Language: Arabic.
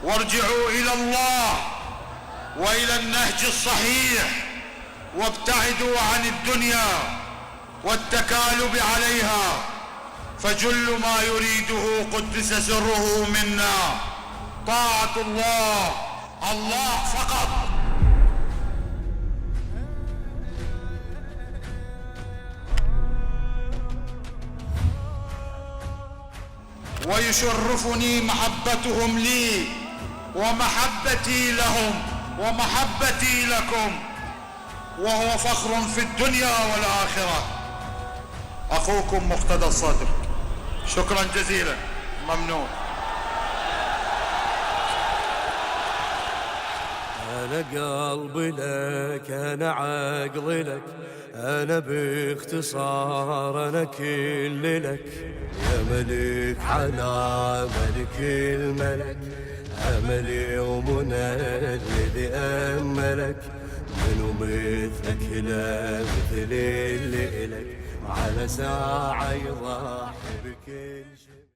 وارجعوا إلى الله وإلى النهج الصحيح، وابتعدوا عن الدنيا والتكالب عليها، فجل ما يريده قدس سره منا طاعة الله، الله فقط. ويشرفني محبتهم لي ومحبتي لهم ومحبتي لكم، وهو فخر في الدنيا والآخرة. أخوكم مقتدى الصدر. شكرا جزيلا. ممنون. أنا قلبي لك، أنا عقلي لك، أنا باختصار أنا كل لك، يا ملك على ملك الملك، أملي ومنى الذي أملك، منو مثلك لا مثل اللي لك، على ساعة يضحي بكل شيء.